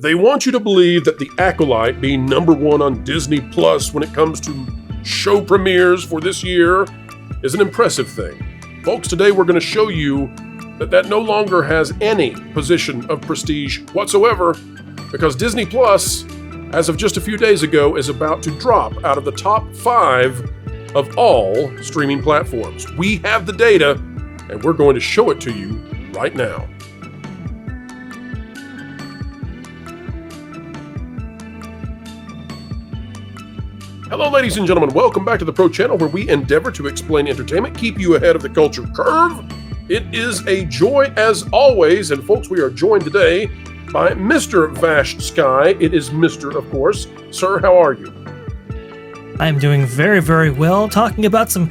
They want you to believe that The Acolyte, being #1 on Disney Plus when it comes to show premieres for this year, is an impressive thing. Folks, today we're going to show you that no longer has any position of prestige whatsoever, because Disney Plus, as of just a few days ago, is about to drop out of the top 5 of all streaming platforms. We have the data, and we're going to show it to you right now. Hello, ladies and gentlemen. Welcome back to the Pro Channel, where we endeavor to explain entertainment, keep you ahead of the culture curve. It is a joy as always, and folks, we are joined today by Mr. Vash Sky. It is Mr., of course. Sir, how are you? I'm doing very, very well. Talking about some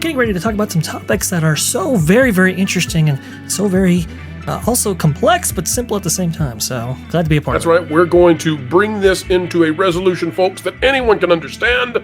getting ready to talk about some topics that are so very, very interesting and so very also complex, but simple at the same time. So glad to be a part of it. That's right. We're going to bring this into a resolution, folks, that anyone can understand.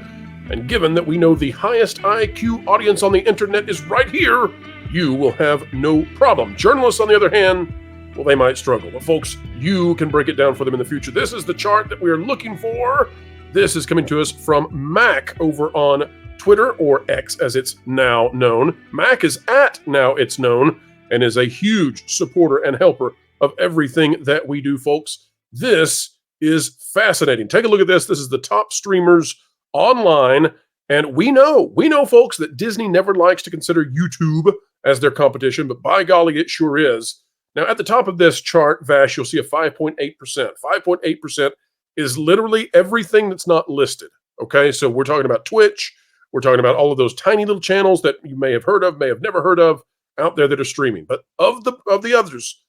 And given that we know the highest IQ audience on the internet is right here, you will have no problem. Journalists, on the other hand, well, they might struggle. But folks, you can break it down for them in the future. This is the chart that we are looking for. This is coming to us from Mac over on Twitter, or X as it's now known. Mac is at Now It's Known and is a huge supporter and helper of everything that we do, folks. This is fascinating. Take a look at this. This is the top streamers online, and we know, folks, that Disney never likes to consider YouTube as their competition, but by golly, it sure is. Now, at the top of this chart, Vash, you'll see a 5.8%. 5.8% is literally everything that's not listed, okay? So we're talking about Twitch. We're talking about all of those tiny little channels that you may have heard of, may have never heard of out there that are streaming. But of the others,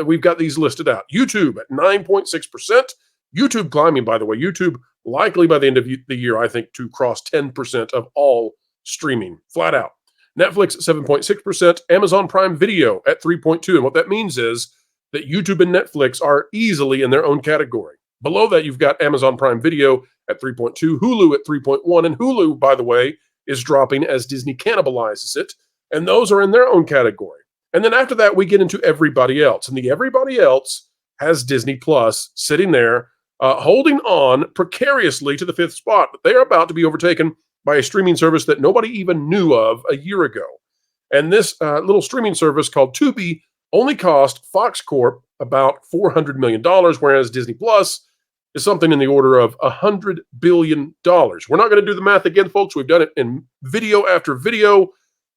we've got these listed out. YouTube at 9.6%. YouTube climbing, by the way. YouTube likely by the end of the year, I think, to cross 10% of all streaming, flat out. Netflix at 7.6%, Amazon Prime Video at 3.2%. And what that means is that YouTube and Netflix are easily in their own category. Below that, you've got Amazon Prime Video at 3.2%, Hulu at 3.1%, and Hulu, by the way, is dropping as Disney cannibalizes it. And those are in their own category. And then after that, we get into everybody else. And the everybody else has Disney Plus sitting there, holding on precariously to the 5th spot. But they are about to be overtaken by a streaming service that nobody even knew of a year ago. And this little streaming service called Tubi only cost Fox Corp about $400 million, whereas Disney Plus is something in the order of $100 billion. We're not going to do the math again, folks. We've done it in video after video.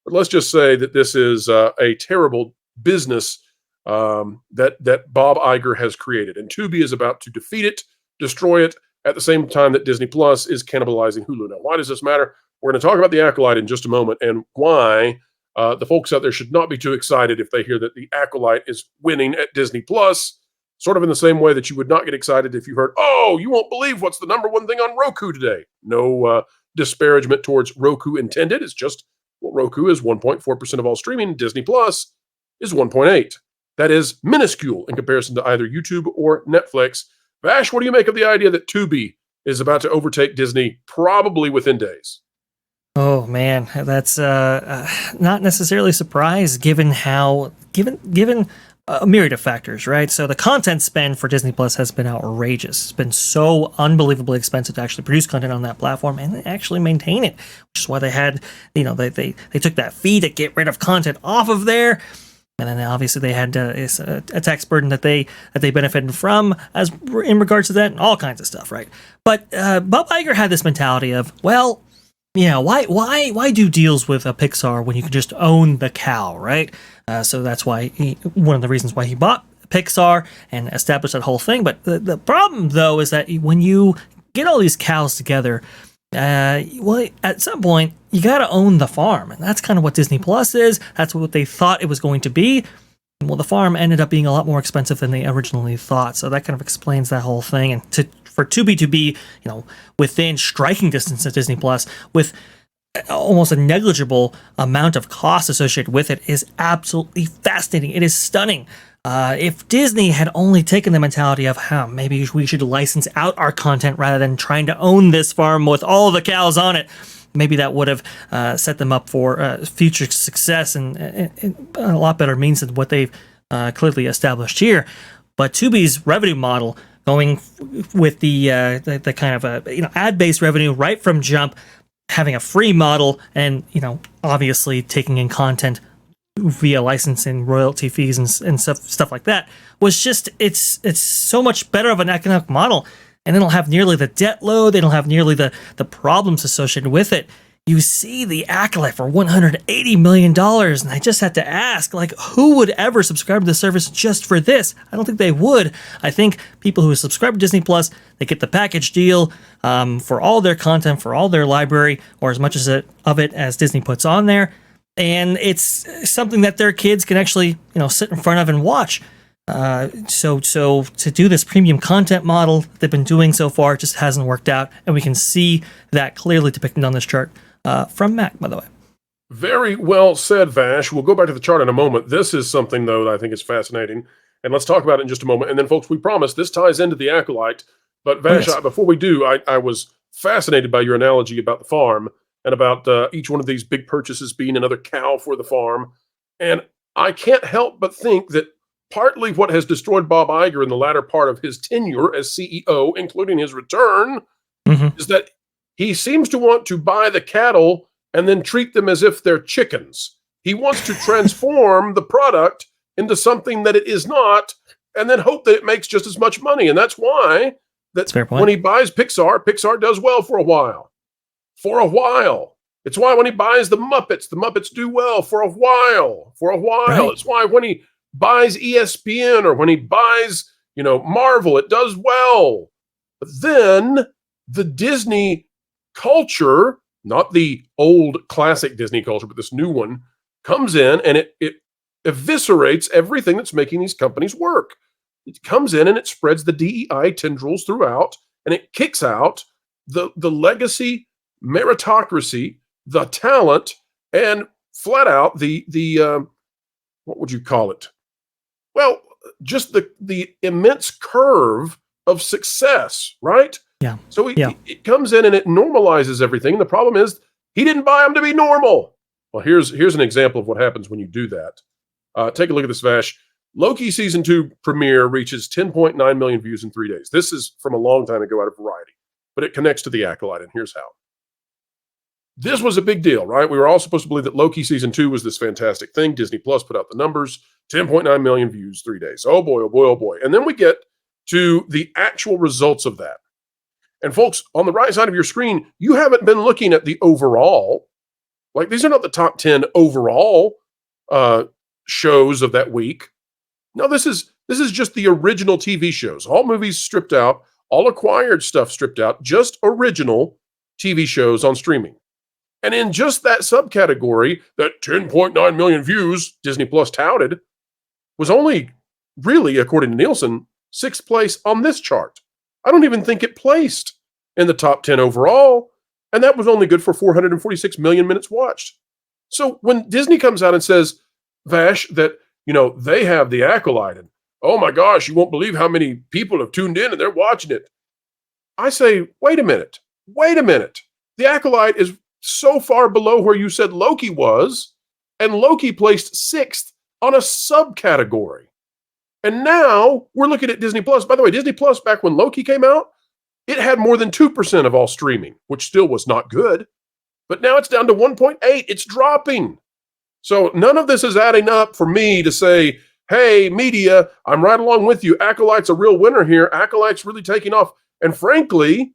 But let's just say that this is a terrible business that Bob Iger has created. And Tubi is about to defeat it, destroy it, at the same time that Disney Plus is cannibalizing Hulu. Now, why does this matter? We're going to talk about The Acolyte in just a moment, and why the folks out there should not be too excited if they hear that The Acolyte is winning at Disney Plus, sort of in the same way that you would not get excited if you heard, oh, you won't believe what's the #1 thing on Roku today. No disparagement towards Roku intended. It's just, well, Roku is 1.4% of all streaming. Disney Plus is 1.8%. That is minuscule in comparison to either YouTube or Netflix. Vash, what do you make of the idea that Tubi is about to overtake Disney probably within days? Oh man, that's not necessarily surprised given a myriad of factors, right? So the content spend for Disney Plus has been outrageous. It's been so unbelievably expensive to actually produce content on that platform and actually maintain it, which is why they had, they took that fee to get rid of content off of there. And then obviously they had a tax burden that they benefited from as in regards to that and all kinds of stuff, right? But Bob Iger had this mentality of, well, why do deals with a Pixar when you can just own the cow, right? So that's why one of the reasons why he bought Pixar and established that whole thing. But the problem, though, is that when you get all these cows together, at some point you got to own the farm, and that's kind of what Disney Plus is. That's what they thought it was going to be. Well, the farm ended up being a lot more expensive than they originally thought, so that kind of explains that whole thing. And for Tubi to be, within striking distance of Disney Plus with almost a negligible amount of cost associated with it is absolutely fascinating. It is stunning. If Disney had only taken the mentality of, maybe we should license out our content rather than trying to own this farm with all the cows on it, maybe that would have set them up for future success and a lot better means than what they've clearly established here. But Tubi's revenue model, going with the kind of ad-based revenue right from jump, having a free model, and obviously taking in content via licensing, royalty fees, and stuff like that, was just it's so much better of an economic model. And they don't have nearly the debt load. They don't have nearly the problems associated with it. You see the Acolyte for $180 million, and I just had to ask, who would ever subscribe to the service just for this? I don't think they would. I think people who subscribe to Disney Plus, they get the package deal for all their content, for all their library, or as much of it as Disney puts on there, and it's something that their kids can actually sit in front of and watch. So to do this premium content model they've been doing so far just hasn't worked out, and we can see that clearly depicted on this chart from Mac, by the way. Very well said, Vash. We'll go back to the chart in a moment. This is something, though, that I think is fascinating, and let's talk about it in just a moment. And then, folks, we promise this ties into the Acolyte. But, Vash, yes. Before we do, I was fascinated by your analogy about the farm and about each one of these big purchases being another cow for the farm. And I can't help but think that partly what has destroyed Bob Iger in the latter part of his tenure as CEO, including his return, is that he seems to want to buy the cattle and then treat them as if they're chickens. He wants to transform the product into something that it is not, and then hope that it makes just as much money. And that's why when he buys Pixar does well for a while. For a while. It's why when he buys the Muppets do well for a while. Right. It's why when he buys ESPN or when he buys, Marvel, it does well. But then the Disney culture, not the old classic Disney culture, but this new one, comes in and it eviscerates everything that's making these companies work. It comes in and it spreads the DEI tendrils throughout, and it kicks out the legacy, meritocracy, the talent, and flat out the what would you call it? Well, just the immense curve of success, right? Yeah. So it comes in and it normalizes everything. The problem is he didn't buy them to be normal. Well, here's an example of what happens when you do that. Take a look at this, Vash. Loki Season 2 premiere reaches 10.9 million views in 3 days. This is from a long time ago out of Variety, but it connects to the Acolyte, and here's how. This was a big deal, right? We were all supposed to believe that Loki Season 2 was this fantastic thing. Disney Plus put out the numbers, 10.9 million views, 3 days. Oh boy, oh boy, oh boy. And then we get to the actual results of that. And folks, on the right side of your screen, you haven't been looking at the overall. These are not the top 10 overall shows of that week. No, this is just the original TV shows. All movies stripped out, all acquired stuff stripped out, just original TV shows on streaming. And in just that subcategory, that 10.9 million views Disney Plus touted was only really, according to Nielsen, 6th place on this chart. I don't even think it placed in the top 10 overall, and that was only good for 446 million minutes watched. So when Disney comes out and says, Vash, that they have the Acolyte, and oh my gosh, you won't believe how many people have tuned in and they're watching it. I say, wait a minute. The Acolyte is so far below where you said Loki was, and Loki placed 6th on a subcategory. And now we're looking at Disney Plus. By the way, Disney Plus, back when Loki came out, it had more than 2% of all streaming, which still was not good. But now it's down to 1.8. It's dropping. So none of this is adding up for me to say, hey, media, I'm right along with you. Acolyte's a real winner here. Acolyte's really taking off. And frankly,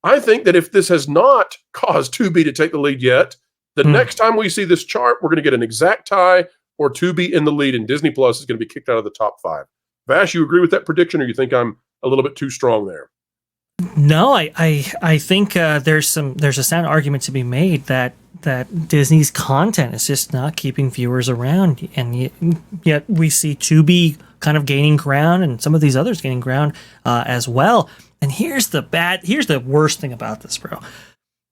I think that if this has not caused Tubi to take the lead yet, the next time we see this chart, we're going to get an exact tie or Tubi in the lead, and Disney Plus is going to be kicked out of the top 5. Vash, you agree with that prediction, or you think I'm a little bit too strong there? No, I think there's a sound argument to be made that Disney's content is just not keeping viewers around, and yet we see Tubi kind of gaining ground, and some of these others gaining ground as well. And here's the worst thing about this, bro.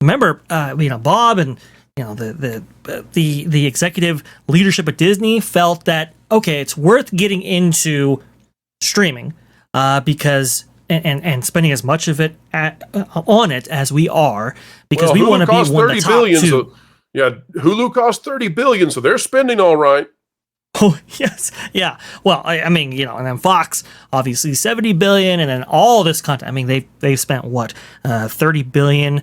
Remember, Bob and the executive leadership at Disney felt that okay, it's worth getting into streaming because. And spending as much of it on it as we are, because we want to be one of the top 2. So, yeah, Hulu cost $30 billion, so they're spending all right. Oh yes, yeah. Well, I mean, and then Fox obviously 70 billion, and then all this content. I mean, they've spent what 30 billion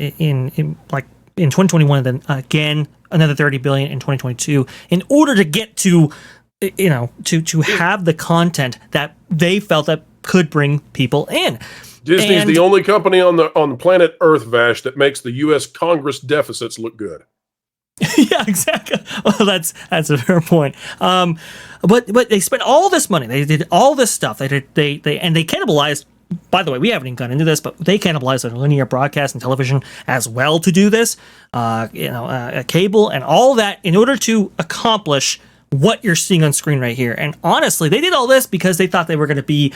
in like in 2021, and then again another 30 billion in 2022 in order to get to to have the content that they felt that could bring people in. Disney's the only company on planet Earth, Vash, that makes the U.S. Congress deficits look good. Yeah, exactly. Well, that's a fair point. But they spent all this money. They did all this stuff. They cannibalized. By the way, we haven't even gone into this, but they cannibalized on linear broadcast and television as well to do this. Cable and all that in order to accomplish what you're seeing on screen right here. And honestly, they did all this because they thought they were going to be,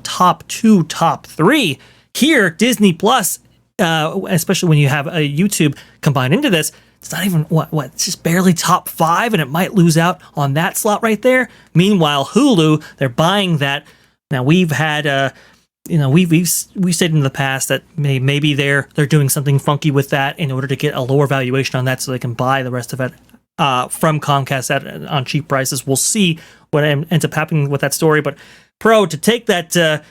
top 2, top 3. Here, Disney Plus, especially when you have a YouTube combined into this, it's not even it's just barely top 5, and it might lose out on that slot right there. Meanwhile, Hulu, they're buying that. Now we've had we've said in the past that maybe they're doing something funky with that in order to get a lower valuation on that so they can buy the rest of it from Comcast on cheap prices. We'll see what ends up happening with that story. But Pro, to take that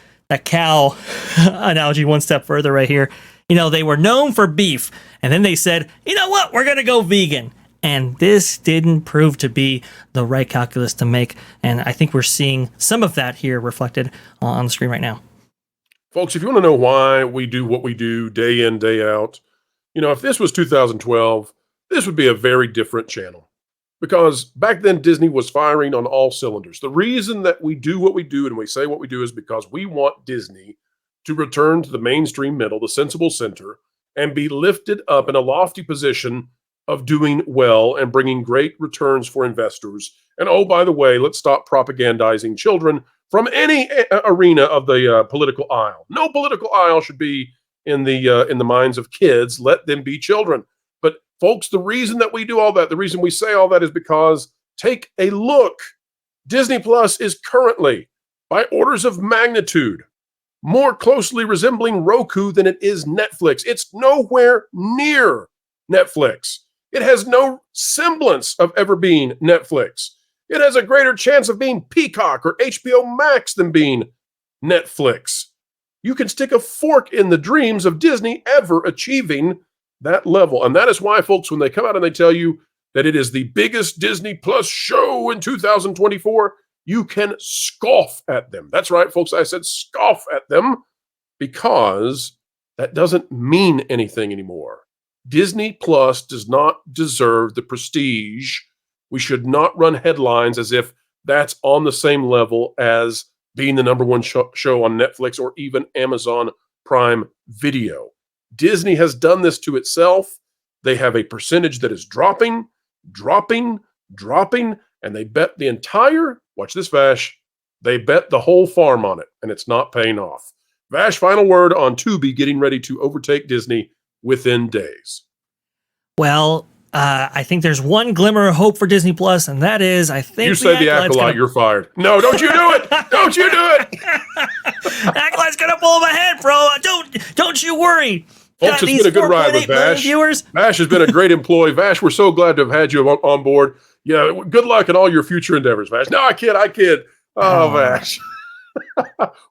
cow analogy one step further right here, they were known for beef, and then they said, you know what, we're going to go vegan. And this didn't prove to be the right calculus to make. And I think we're seeing some of that here reflected on the screen right now. Folks, if you want to know why we do what we do day in, day out, if this was 2012, this would be a very different channel. Because back then, Disney was firing on all cylinders. The reason that we do what we do and we say what we do is because we want Disney to return to the mainstream middle, the sensible center, and be lifted up in a lofty position of doing well and bringing great returns for investors. And oh, by the way, let's stop propagandizing children from any arena of the political aisle. No political aisle should be in the minds of kids. Let them be children. But folks, the reason that we do all that, the reason we say all that is because take a look. Disney Plus is currently, by orders of magnitude, more closely resembling Roku than it is Netflix. It's nowhere near Netflix. It has no semblance of ever being Netflix. It has a greater chance of being Peacock or HBO Max than being Netflix. You can stick a fork in the dreams of Disney ever achieving that level. And that is why, folks, when they come out and they tell you that it is the biggest Disney Plus show in 2024, you can scoff at them. That's right, folks. I said scoff at them because that doesn't mean anything anymore. Disney Plus does not deserve the prestige. We should not run headlines as if that's on the same level as being the number one show on Netflix or even Amazon Prime Video. Disney has done this to itself. They have a percentage that is dropping, and they bet the entire, watch this, Vash, they bet the whole farm on it, and it's not paying off. Vash, final word on Tubi getting ready to overtake Disney within days. Well, I think there's one glimmer of hope for Disney Plus, and that is, I think you say the Acolyte, you're fired. No, don't you do it! Don't you do it! Acolyte's gonna pull my head, bro. Don't you worry. Folks, it's been a good ride with Vash. Vash has been a great employee. Vash, we're so glad to have had you on board. Yeah, good luck in all your future endeavors, Vash. No, I kid. Oh, Vash.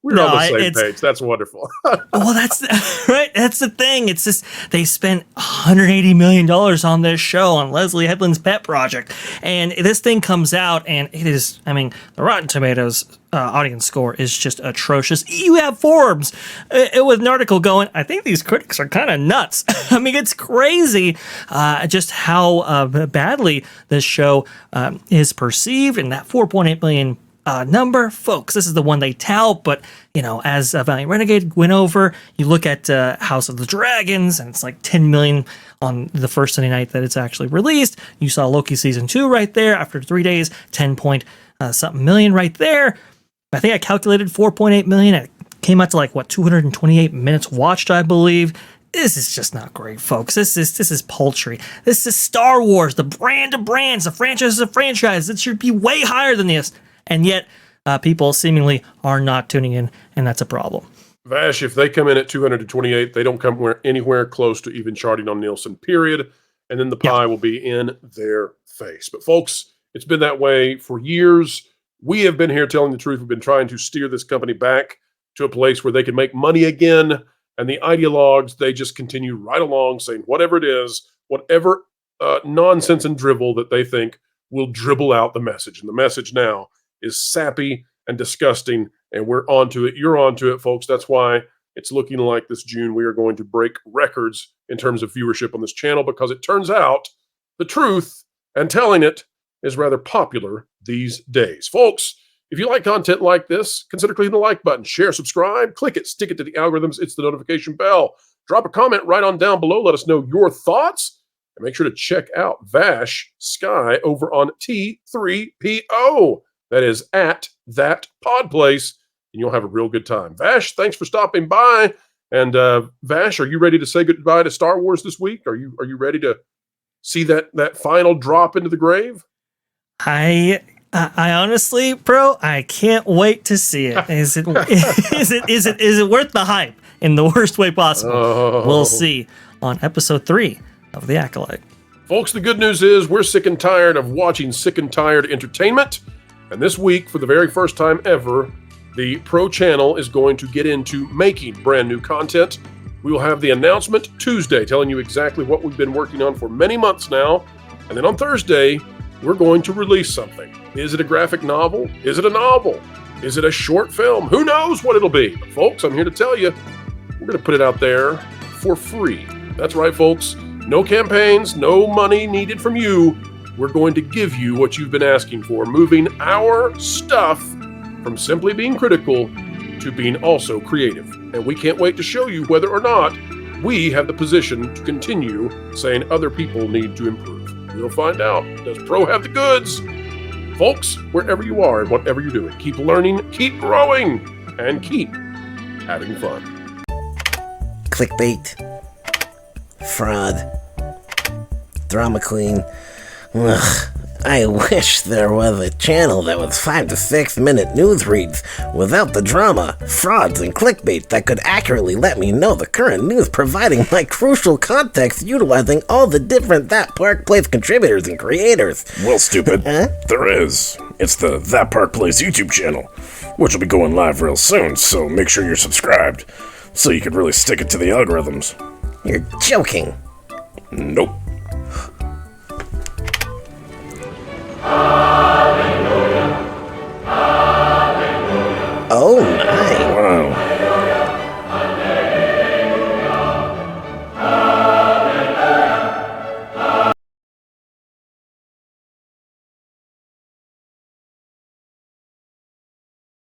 We're on the same page. That's wonderful. Well, that's right. That's the thing. It's just they spent $180 million on this show on Leslie Headland's pet project, and this thing comes out, and it is. I mean, the Rotten Tomatoes audience score is just atrocious. You have Forbes with an article going, I think these critics are kind of nuts. I mean, it's crazy just how badly this show is perceived, and that 4.8 million. Number, folks, this is the one they tout, but as Valiant Renegade went over, you look at House of the Dragons, and it's like 10 million on the first Sunday night that it's actually released. You saw Loki season 2 right there after 3 days, 10 point something million right there. I think I calculated 4.8 million. It came out to 228 minutes watched, I believe. This is just not great, folks. This is paltry. This is Star Wars, the brand of brands, the franchise of franchise. It should be way higher than this. And yet, people seemingly are not tuning in, and that's a problem. Vash, if they come in at 228, they don't come anywhere close to even charting on Nielsen, period. And then the pie will be in their face. But folks, It's been that way for years. We have been here telling the truth. We've been trying to steer this company back to a place where they can make money again. And the ideologues, they just continue right along saying whatever it is, whatever nonsense and drivel that they think will dribble out the message. And the message now is sappy and disgusting, and we're onto it. You're onto it, folks. That's why it's looking like this June we are going to break records in terms of viewership on this channel, because it turns out the truth and telling it is rather popular these days. Folks, if you like content like this, consider clicking the like button, share, subscribe, click it, stick it to the algorithms, it's the notification bell. Drop a comment right on down below. Let us know your thoughts. And make sure to check out Vash Sky over on T3PO. That is at that pod place, and you'll have a real good time. Vash, thanks for stopping by. And Vash, are you ready to say goodbye to Star Wars this week? Are you ready to see that final drop into the grave? I honestly, bro, I can't wait to see it. Is it worth the hype in the worst way possible? Oh. We'll see on episode 3 of The Acolyte. Folks, the good news is we're sick and tired of watching sick and tired entertainment. And this week, for the very first time ever, the Pro Channel is going to get into making brand new content. We will have the announcement Tuesday, telling you exactly what we've been working on for many months now. And then on Thursday, we're going to release something. Is it a graphic novel? Is it a novel? Is it a short film? Who knows what it'll be? But folks, I'm here to tell you, we're going to put it out there for free. That's right, folks. No campaigns, no money needed from you. We're going to give you what you've been asking for, moving our stuff from simply being critical to being also creative. And we can't wait to show you whether or not we have the position to continue saying other people need to improve. We'll find out. Does Pro have the goods? Folks, wherever you are and whatever you're doing, keep learning, keep growing, and keep having fun. Clickbait. Fraud. Drama queen. Ugh. I wish there was a channel that was 5 to 6 minute news reads without the drama, frauds, and clickbait that could accurately let me know the current news, providing my crucial context utilizing all the different That Park Place contributors and creators. Well, stupid. There is. It's the That Park Place YouTube channel, which will be going live real soon, so make sure you're subscribed so you can really stick it to the algorithms. You're joking. Nope. Oh, nice.